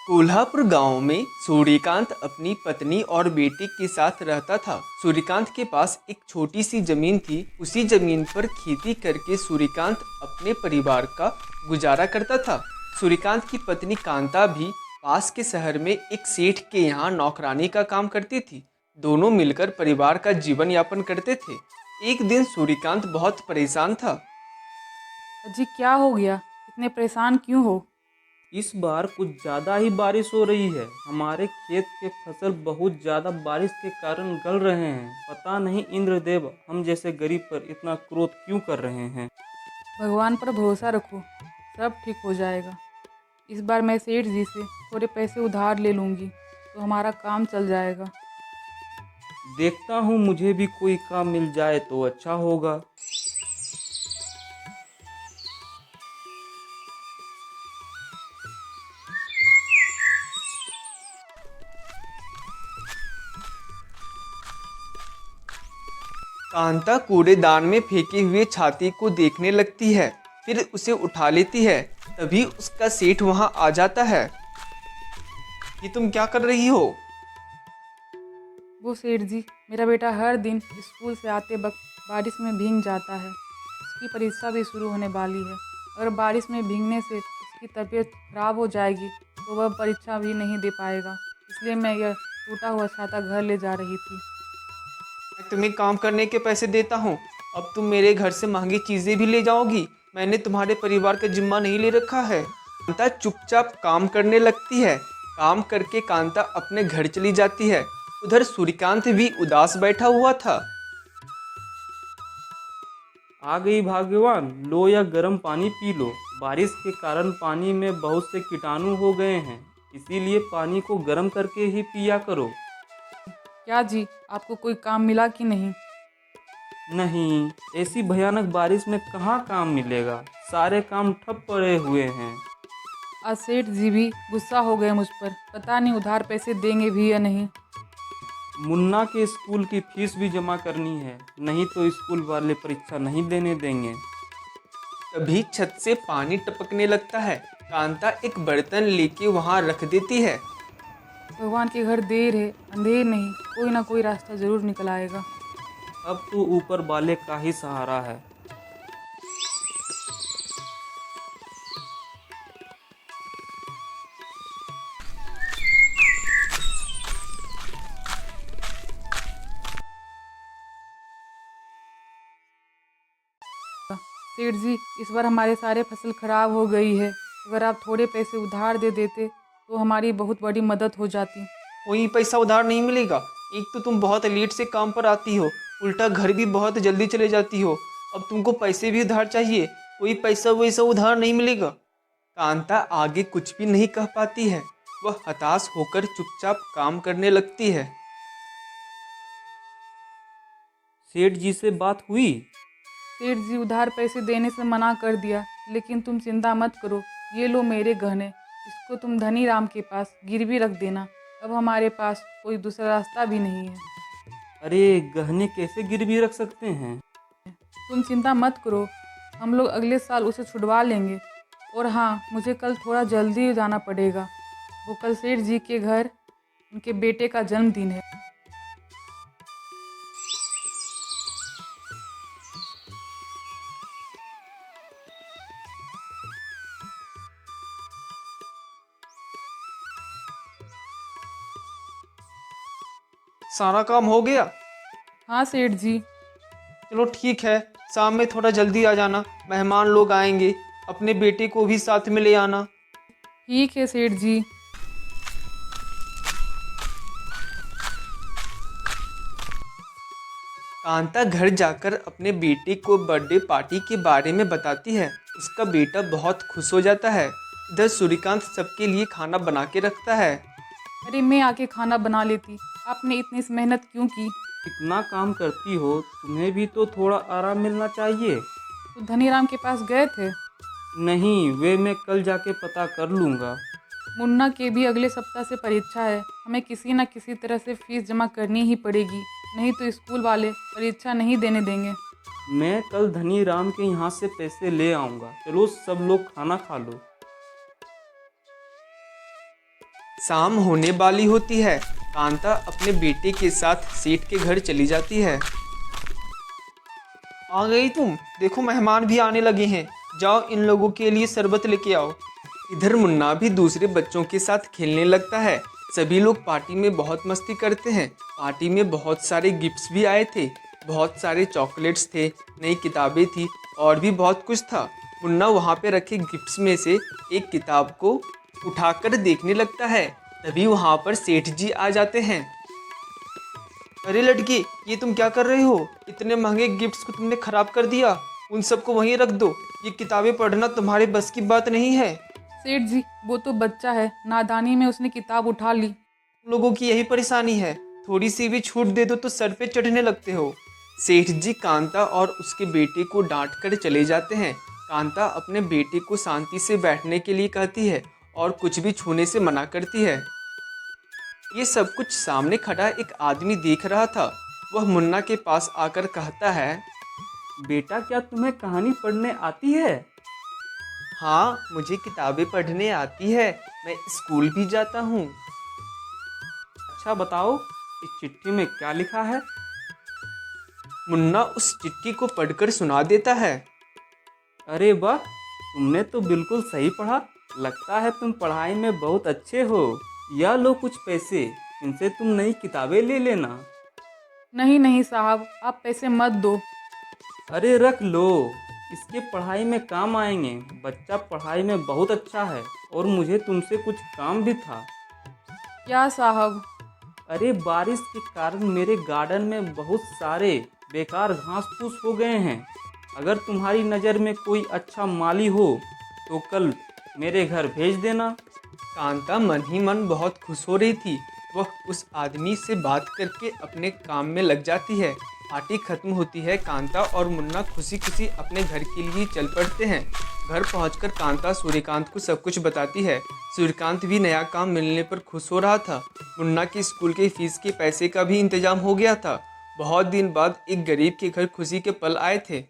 कोल्हापुर गांव में सूर्यकांत अपनी पत्नी और बेटे के साथ रहता था। सूर्यकांत के पास एक छोटी सी जमीन थी। उसी जमीन पर खेती करके सूर्यकांत अपने परिवार का गुजारा करता था। सूर्यकांत की पत्नी कांता भी पास के शहर में एक सेठ के यहाँ नौकरानी का काम करती थी। दोनों मिलकर परिवार का जीवन यापन करते थे। एक दिन सूर्यकांत बहुत परेशान था। अजी क्या हो गया? इतने परेशान क्यों हो? इस बार कुछ ज़्यादा ही बारिश हो रही है। हमारे खेत के फसल बहुत ज़्यादा बारिश के कारण गल रहे हैं। पता नहीं इंद्रदेव हम जैसे गरीब पर इतना क्रोध क्यों कर रहे हैं। भगवान पर भरोसा रखो, सब ठीक हो जाएगा। इस बार मैं सेठ जी से थोड़े पैसे उधार ले लूँगी तो हमारा काम चल जाएगा। देखता हूँ मुझे भी कोई काम मिल जाए तो अच्छा होगा। कांता कूड़ेदान में फेंके हुए छाती को देखने लगती है, फिर उसे उठा लेती है। तभी उसका सेठ वहां आ जाता है। ये तुम क्या कर रही हो? वो सेठ जी, मेरा बेटा हर दिन स्कूल से आते वक्त बारिश में भीग जाता है। उसकी परीक्षा भी शुरू होने वाली है। अगर बारिश में भीगने से उसकी तबीयत खराब हो जाएगी तो वह परीक्षा भी नहीं दे पाएगा। इसलिए मैं यह टूटा हुआ छाता घर ले जा रही थी। मैं तुम्हें काम करने के पैसे देता हूँ, अब तुम मेरे घर से महंगी चीजें भी ले जाओगी। मैंने तुम्हारे परिवार का जिम्मा नहीं ले रखा है। कांता चुपचाप काम करने लगती है। काम करके कांता अपने घर चली जाती है। उधर सूर्यकांत भी उदास बैठा हुआ था। आ गई भाग्यवान, लो या गर्म पानी पी लो। बारिश के कारण पानी में बहुत से कीटाणु हो गए हैं, इसीलिए पानी को गर्म करके ही पिया करो। क्या जी, आपको कोई काम मिला कि नहीं? नहीं, ऐसी भयानक बारिश में कहाँ काम मिलेगा। सारे काम ठप पड़े हुए हैं। आज सेठ जी भी गुस्सा हो गए मुझ पर। पता नहीं उधार पैसे देंगे भी या नहीं। मुन्ना के स्कूल की फीस भी जमा करनी है, नहीं तो स्कूल वाले परीक्षा नहीं देने देंगे। तभी छत से पानी टपकने लगता है। कांता एक बर्तन लेके वहां रख देती है। भगवान के घर देर है, अंधेर नहीं, कोई ना कोई रास्ता जरूर निकल आएगा। अब तो ऊपर वाले का ही सहारा है। सेठ जी, इस बार हमारे सारे फसल खराब हो गई है। अगर आप थोड़े पैसे उधार दे देते तो हमारी बहुत बड़ी मदद हो जाती। कोई पैसा उधार नहीं मिलेगा। एक तो तुम बहुत लेट से काम पर आती हो, उल्टा घर भी बहुत जल्दी चले जाती हो। अब तुमको पैसे भी उधार चाहिए। कोई पैसा वैसा उधार नहीं मिलेगा। कांता आगे कुछ भी नहीं कह पाती है। वह हताश होकर चुपचाप काम करने लगती है। सेठ जी से बात हुई? सेठ जी उधार पैसे देने से मना कर दिया, लेकिन तुम चिंता मत करो। ये लो मेरे गहने, इसको तुम धनी राम के पास गिरवी रख देना। अब हमारे पास कोई दूसरा रास्ता भी नहीं है। अरे, गहने कैसे गिरवी रख सकते हैं? तुम चिंता मत करो, हम लोग अगले साल उसे छुड़वा लेंगे। और हाँ, मुझे कल थोड़ा जल्दी जाना पड़ेगा। वो कल सेठ जी के घर उनके बेटे का जन्मदिन है। सारा काम हो गया? हाँ सेठ जी। चलो ठीक है, शाम में थोड़ा जल्दी आ जाना। मेहमान लोग आएंगे। अपने बेटे को भी साथ में ले आना। ठीक है सेठ जी। कांता घर जाकर अपने बेटे को बर्थडे पार्टी के बारे में बताती है। उसका बेटा बहुत खुश हो जाता है। इधर सूर्यकांत सबके लिए खाना बना के रखता है। अरे मैं आके खाना बना लेती, आपने इतनी मेहनत क्यों की? इतना काम करती हो, तुम्हें भी तो थोड़ा आराम मिलना चाहिए। तो धनीराम के पास गए थे? नहीं, वे मैं कल जाके पता कर लूँगा। मुन्ना के भी अगले सप्ताह से परीक्षा है। हमें किसी न किसी तरह से फीस जमा करनी ही पड़ेगी, नहीं तो स्कूल वाले परीक्षा नहीं देने देंगे। मैं कल धनी राम के यहाँ से पैसे ले आऊँगा। चलो सब लोग खाना खा लो। शाम होने वाली होती है। कांता अपने बेटे के साथ सेठ के घर चली जाती है। आ गई तुम, देखो मेहमान भी आने लगे हैं, जाओ इन लोगों के लिए शरबत लेके आओ। इधर मुन्ना भी दूसरे बच्चों के साथ खेलने लगता है। सभी लोग पार्टी में बहुत मस्ती करते हैं। पार्टी में बहुत सारे गिफ्ट्स भी आए थे, बहुत सारे चॉकलेट्स थे, नई किताबें थी और भी बहुत कुछ था। मुन्ना वहाँ पे रखे गिफ्ट्स में से एक किताब को उठाकर देखने लगता है। तभी वहाँ पर सेठ जी आ जाते हैं। अरे लड़की, ये तुम क्या कर रहे हो? इतने महंगे गिफ्ट्स को तुमने खराब कर दिया। उन सबको वहीं रख दो, ये किताबें पढ़ना तुम्हारे बस की बात नहीं है। सेठ जी, वो तो बच्चा है, नादानी में उसने किताब उठा ली। तुम लोगों की यही परेशानी है, थोड़ी सी भी छूट दे दो तो सर पे चढ़ने लगते हो। सेठ जी कांता और उसके बेटे को डांट कर चले जाते हैं। कांता अपने बेटे को शांति से बैठने के लिए कहती है और कुछ भी छूने से मना करती है। ये सब कुछ सामने खड़ा एक आदमी देख रहा था। वह मुन्ना के पास आकर कहता है, बेटा, क्या तुम्हें कहानी पढ़ने आती है? हाँ, मुझे किताबें पढ़ने आती है, मैं स्कूल भी जाता हूँ। अच्छा बताओ, इस चिट्ठी में क्या लिखा है? मुन्ना उस चिट्ठी को पढ़कर सुना देता है। अरे वाह, तुमने तो बिल्कुल सही पढ़ा। लगता है तुम पढ़ाई में बहुत अच्छे हो। या लो कुछ पैसे, इनसे तुम नई किताबें ले लेना। नहीं नहीं साहब, आप पैसे मत दो। अरे रख लो, इसके पढ़ाई में काम आएंगे। बच्चा पढ़ाई में बहुत अच्छा है और मुझे तुमसे कुछ काम भी था। क्या साहब? अरे बारिश के कारण मेरे गार्डन में बहुत सारे बेकार घास फूस हो गए हैं। अगर तुम्हारी नज़र में कोई अच्छा माली हो तो कल मेरे घर भेज देना। कांता मन ही मन बहुत खुश हो रही थी। वह उस आदमी से बात करके अपने काम में लग जाती है। पार्टी खत्म होती है। कांता और मुन्ना खुशी खुशी अपने घर के लिए चल पड़ते हैं। घर पहुंचकर कांता सूर्यकांत को सब कुछ बताती है। सूर्यकांत भी नया काम मिलने पर खुश हो रहा था। मुन्ना की स्कूल के फीस के पैसे का भी इंतजाम हो गया था। बहुत दिन बाद एक गरीब के घर खुशी के पल आए थे।